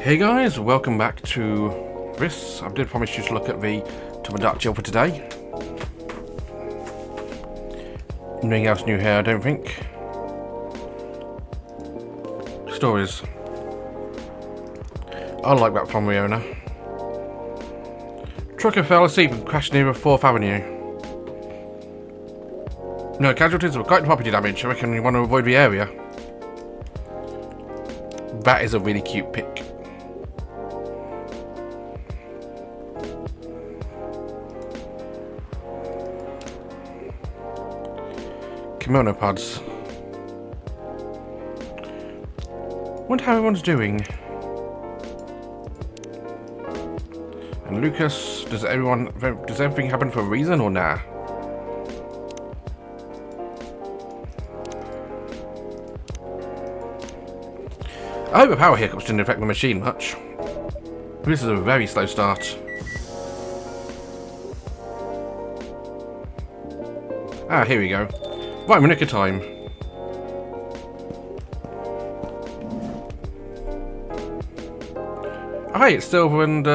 Hey guys, welcome back to this. I did promise you to look at the Top of Dark Chill for today. Nothing else new here, I don't think. Stories. I like that from the owner. Trucker fell asleep and crashed near 4th Avenue. No casualties or quite property damage. I reckon you want to avoid the area. That is a really cute pic. Kimono pods. Wonder how everyone's doing. And Lucas, does everything happen for a reason or nah? I hope the power hiccups didn't affect the machine much. This is a very slow start. Ah, here we go. Right, we're nick of time. Hi, it's Silver and,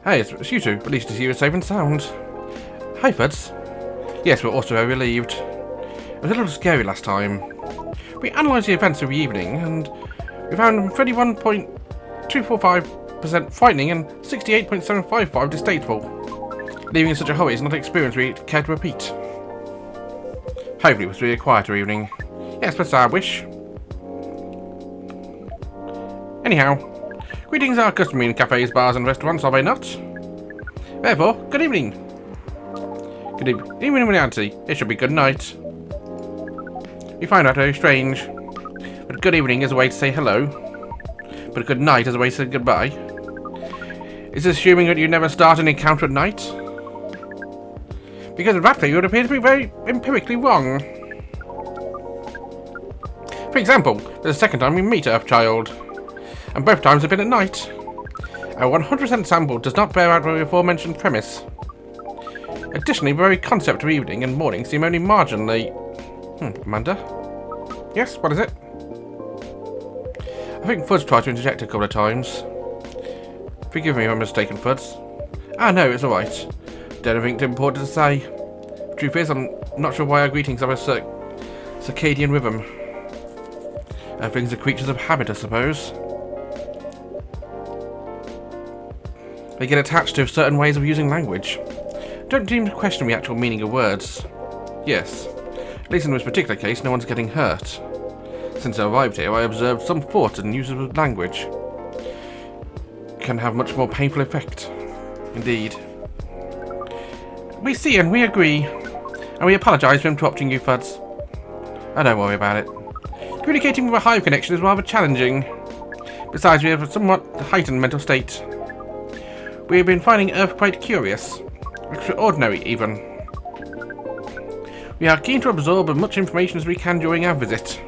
Hey, it's you two. At least to see you safe and sound. Hi, Fudce. Yes, we're also very relieved. It was a little scary last time. We analysed the events of the evening, and we found 31.245% frightening and 68.755 distasteful. Leaving in such a hurry is not an experience we care to repeat. Hopefully it was really a quieter evening. Yes, that's our wish. Anyhow, greetings are customary in cafes, bars and restaurants, are they not? Therefore, good evening. Good evening in reality. It should be good night. We find that very strange. But good evening is a way to say hello. But good night is a way to say goodbye. Is this assuming that you never start an encounter at night? Because of that thing, you would appear to be very empirically wrong. For example, there's a second time we meet Earthchild, and both times have been at night. Our 100% sample does not bear out the aforementioned premise. Additionally, the very concept of evening and morning seem only marginally... Amanda? Yes, what is it? I think Fudce tried to interject a couple of times. Forgive me if I'm mistaken, Fudce. Ah, no, it's alright. Don't think it's important to say. Truth is, I'm not sure why our greetings have a circadian rhythm. Things are creatures of habit, I suppose. They get attached to certain ways of using language. Don't seem to question the actual meaning of words. Yes, at least in this particular case, no one's getting hurt. Since I arrived here, I observed some thought and use of language can have much more painful effect. Indeed. We see and we agree, and we apologise for interrupting you, Fudce. Oh, don't worry about it. Communicating with a hive connection is rather challenging. Besides, we have a somewhat heightened mental state. We have been finding Earth quite curious. Extraordinary, even. We are keen to absorb as much information as we can during our visit.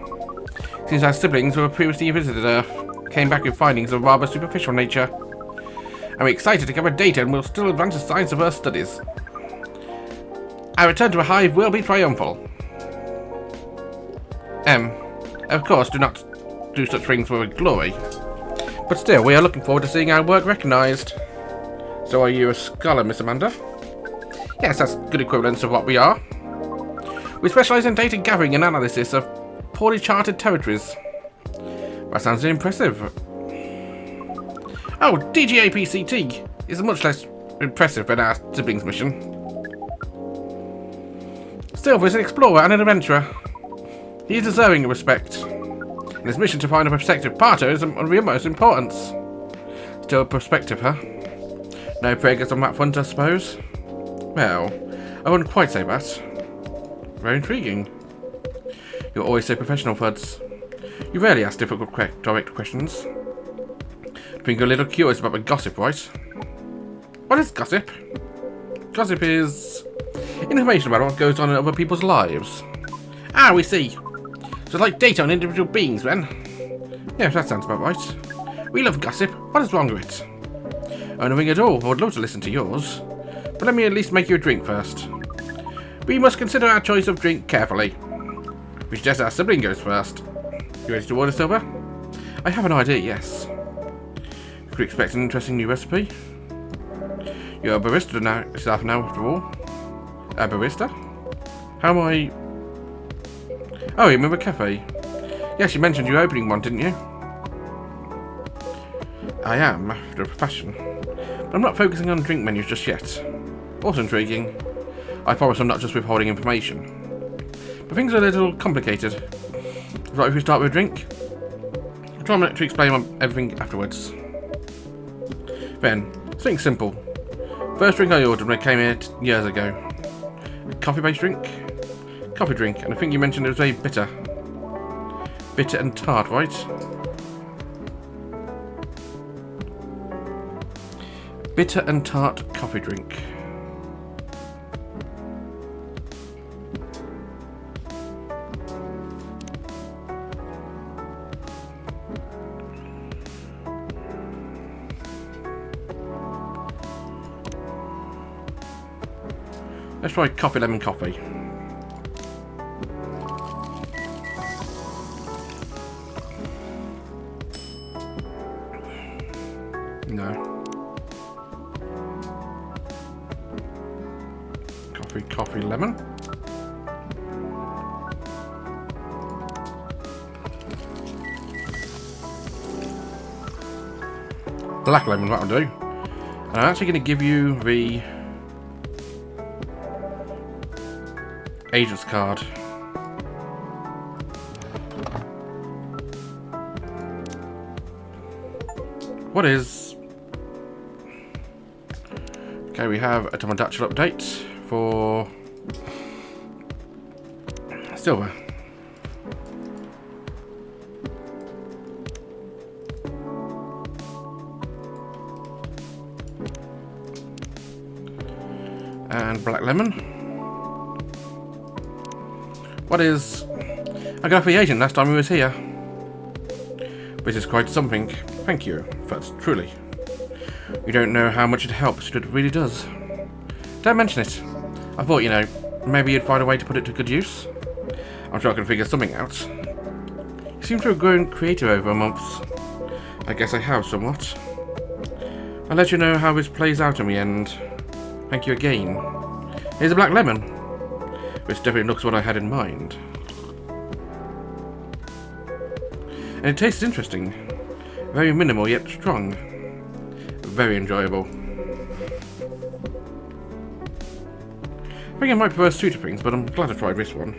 Since our siblings who have previously visited Earth came back with findings of rather superficial nature. And we're excited to gather data and will still advance the science of Earth studies. Our return to a hive will be triumphal. Of course, do not do such things for glory. But still, we are looking forward to seeing our work recognised. So are you a scholar, Miss Amanda? Yes, that's good equivalence of what we are. We specialise in data gathering and analysis of poorly charted territories. That sounds impressive. Oh, DGAPCT is much less impressive than our siblings' mission. Silver is an explorer and an adventurer. He is deserving of respect. And his mission to find a prospective partner is of the utmost importance. Still a prospective, huh? No progress on that front, I suppose? Well, I wouldn't quite say that. Very intriguing. You're always so professional, Fudce. You rarely ask difficult, direct questions. I think you're a little curious about the gossip, right? What is gossip? Gossip is information about what goes on in other people's lives. Ah, we see. So it's like data on individual beings, then? Yes, that sounds about right. We love gossip. What is wrong with it? Oh, nothing at all. I would love to listen to yours. But let me at least make you a drink first. We must consider our choice of drink carefully. We suggest our sibling goes first. You ready to order, Silver? I have an idea, yes. Could you expect an interesting new recipe? You're a barista now, staff now, after all. A barista? How am I... Oh, you remember a cafe? Yes, you mentioned you were opening one, didn't you? I am, after a fashion. But I'm not focusing on drink menus just yet. Also intriguing. I promise I'm not just withholding information. But things are a little complicated. Right, if we start with a drink? I'll try to explain everything afterwards. Then, something simple. First drink I ordered when I came here years ago. A coffee-based drink? Coffee drink, and I think you mentioned it was very bitter. Bitter and tart, right? Bitter and tart coffee drink. Let's try coffee lemon coffee. No. Coffee lemon. Black lemon, that'll do. And I'm actually going to give you the agent's card. What is... Okay, we have a Tomodachi update for Silver. And black lemon. What is... I got off the agent last time he was here. This is quite something. Thank you, Fudce, truly. You don't know how much it helps, but it really does. Don't mention it. I thought, you know, maybe you'd find a way to put it to good use. I'm sure I can figure something out. You seem to have grown creative over months. I guess I have somewhat. I'll let you know how this plays out in the end. Thank you again. Here's a black lemon. Which definitely looks what I had in mind. And it tastes interesting. Very minimal yet strong. Very enjoyable. I think I might prefer sweeter things, but I'm glad I tried this one.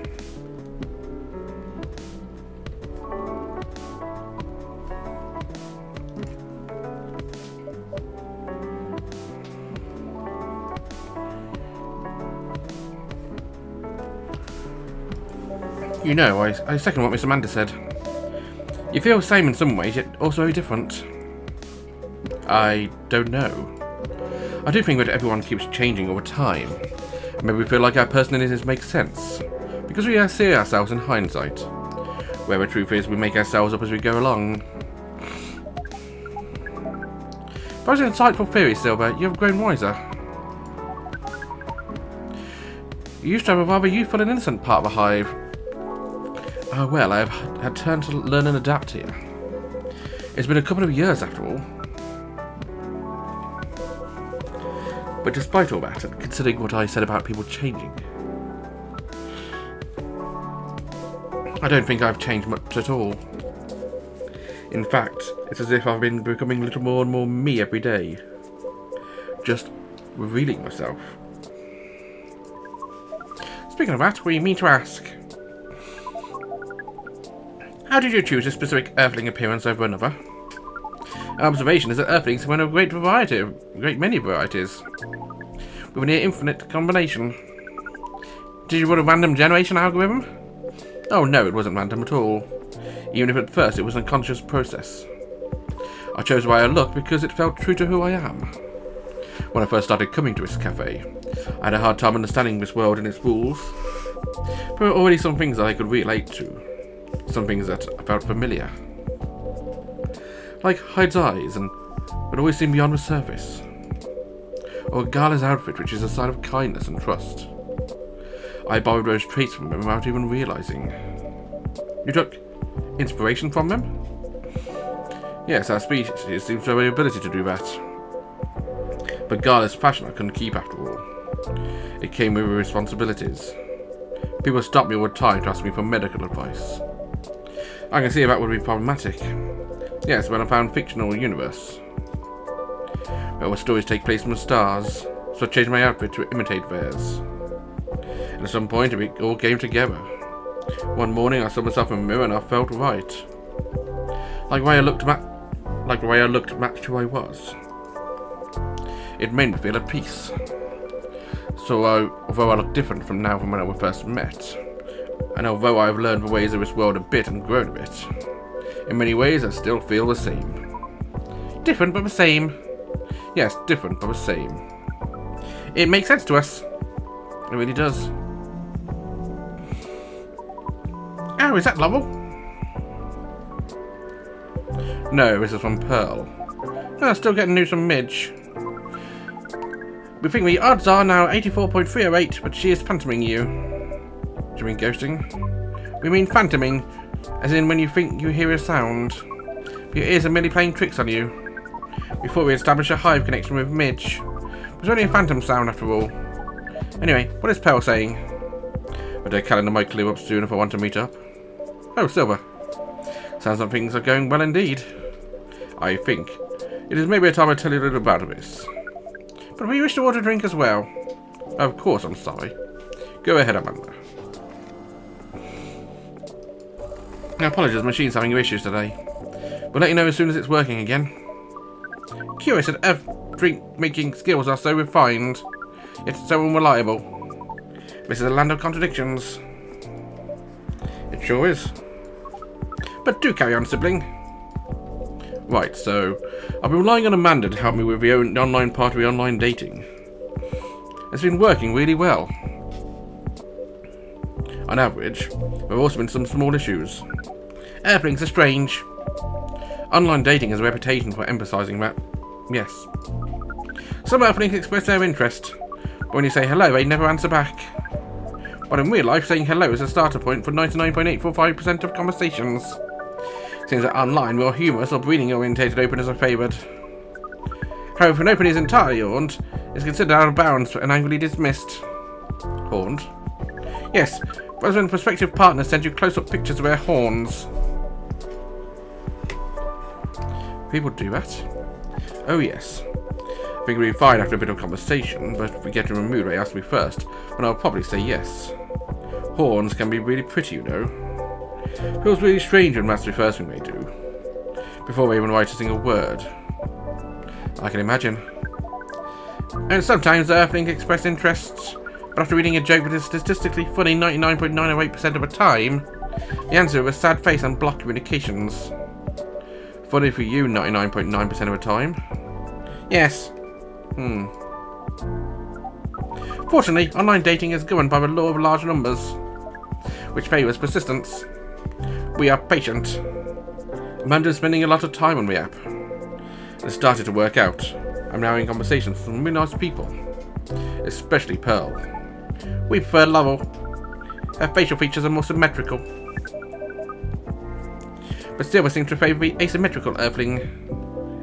You know, I second what Miss Amanda said. You feel the same in some ways, yet also very different. I don't know. I do think that everyone keeps changing over time. Maybe we feel like our personalities make sense, because we see ourselves in hindsight. Where the truth is, we make ourselves up as we go along. That was an insightful theory, Silver. You have grown wiser. You used to have a rather youthful and innocent part of the hive. Oh well, I have had time to learn and adapt here. It's been a couple of years after all. But despite all that, and considering what I said about people changing, I don't think I've changed much at all. In fact, it's as if I've been becoming a little more and more me every day. Just revealing myself. Speaking of that, we mean to ask, how did you choose a specific Earthling appearance over another? Our observation is that Earthlings have a great many varieties, with a near infinite combination. Did you run a random generation algorithm? Oh no, it wasn't random at all, even if at first it was an unconscious process. I chose the way I look because it felt true to who I am. When I first started coming to this cafe, I had a hard time understanding this world and its rules. There were already some things that I could relate to. Some things that I felt familiar. Like Hyde's eyes, and would always seem beyond the surface. Or Gala's outfit, which is a sign of kindness and trust. I borrowed those traits from him without even realizing. You took inspiration from them? Yes, our species seems to have the ability to do that. But Gala's passion I couldn't keep after all. It came with responsibilities. People stopped me all the time to ask me for medical advice. I can see that would be problematic. Yes, when I found fictional universe. Where stories take place from the stars, so I changed my outfit to imitate theirs. And at some point it all came together. One morning I saw myself in a mirror and I felt right. Like the way I looked matched who I was. It made me feel at peace. So although I look different from when we first met, and although I have learned the ways of this world a bit and grown a bit, in many ways I still feel the same. Different but the same. Yes, different but the same. It makes sense to us. It really does. Oh, is that Lovell? No, this is from Pearl. Oh, still getting news from Midge. We think the odds are now 84.308, but she is phantoming you. Do you mean ghosting? We mean phantoming, as in when you think you hear a sound. Your ears are merely playing tricks on you. We thought we established a hive connection with Midge. It was only a phantom sound after all. Anyway, what is Pearl saying? But her calendar might clear up soon if I want to meet up. Oh, Silver. Sounds like things are going well indeed. I think. It is maybe a time I tell you a little about this. But we wish to order a drink as well. Of course, I'm sorry. Go ahead, Amanda. I apologize, the machine's having issues today. We'll let you know as soon as it's working again. Curious that Earth drink-making skills are so refined, yet so unreliable. This is a land of contradictions. It sure is. But do carry on, sibling. Right, so I've been relying on Amanda to help me with the online part of the online dating. It's been working really well. On average, there have also been some small issues. Earthlings are strange. Online dating has a reputation for emphasizing that. Yes. Some Earthlings express their interest, but when you say hello, they never answer back. But in real life, saying hello is a starter point for 99.845% of conversations. Seems that online, more humorous or breeding-orientated openers are favoured. However, if an opening is entirely horned, it's considered out of bounds and angrily dismissed. Horned? Yes, but when prospective partners send you close-up pictures of their horns. People do that? Oh yes. I think we'll be fine after a bit of conversation, but if we get in a mood, they ask me first, and I'll probably say yes. Horns can be really pretty, you know. Feels really strange when that's the first thing they do, before they even write a single word. I can imagine. And sometimes the Earthlings express interests, but after reading a joke that is statistically funny 99.908% of the time, the answer is a sad face and block communications. Funny for you 99.9% of the time. Yes. Fortunately, online dating is governed by the law of large numbers, which favours persistence. We are patient. Amanda's spending a lot of time on the app. It started to work out. I'm now in conversations with some really nice people, especially Pearl. We prefer Lovell. Her facial features are more symmetrical. But still we seem to favour the asymmetrical Earthling.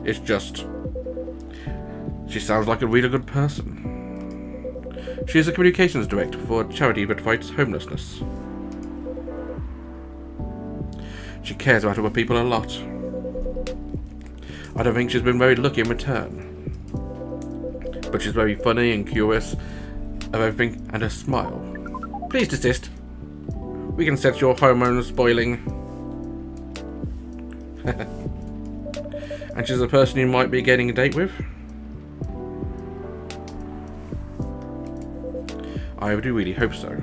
It's just... she sounds like a really good person. She is a communications director for a charity that fights homelessness. She cares about other people a lot. I don't think she's been very lucky in return. But she's very funny and curious of everything, and her smile. Please desist. We can set your hormones boiling. And she's a person you might be getting a date with? I do really hope so.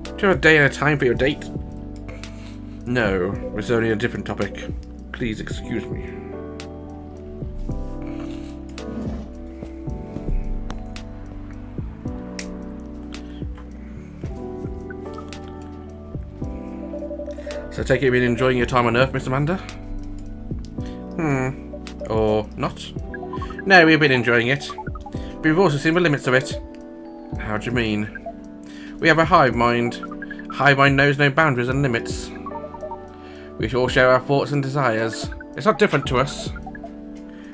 Do you have a day and a time for your date? No, it's only a different topic. Please excuse me. So I take it you've been enjoying your time on Earth, Miss Amanda? Or not? No, we've been enjoying it. But we've also seen the limits of it. How do you mean? We have a hive mind. Hive mind knows no boundaries and limits. We all share our thoughts and desires. It's not different to us.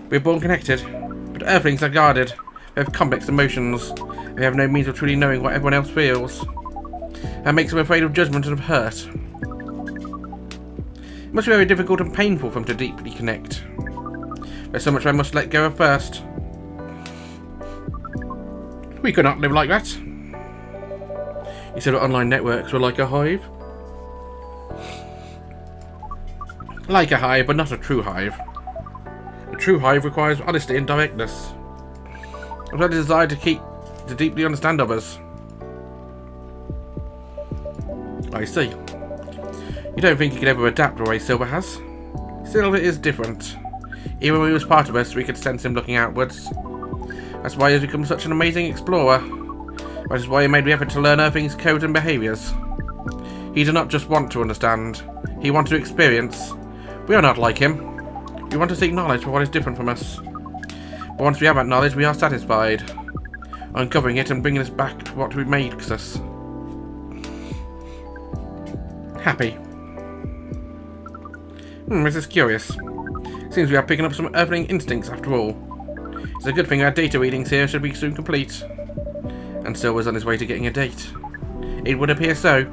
We're born connected, but Earthlings are guarded. We have complex emotions. We have no means of truly knowing what everyone else feels. That makes them afraid of judgment and of hurt. It must be very difficult and painful for them to deeply connect. There's so much I must let go of first. We could not live like that. You said online networks were like a hive? Like a hive, but not a true hive. A true hive requires honesty and directness. I've had a desire to deeply understand others. I see. You don't think you could ever adapt the way Silver has? Silver is different. Even when he was part of us, we could sense him looking outwards. That's why he has become such an amazing explorer. That is why he made the effort to learn Earthlings' codes and behaviours. He did not just want to understand, he wanted to experience. We are not like him. We want to seek knowledge for what is different from us. But once we have that knowledge, we are satisfied. Uncovering it and bringing us back to what makes us happy. This is curious. Seems we are picking up some Earthling instincts after all. It's a good thing our data readings here should be soon complete. And Silver's on his way to getting a date. It would appear so.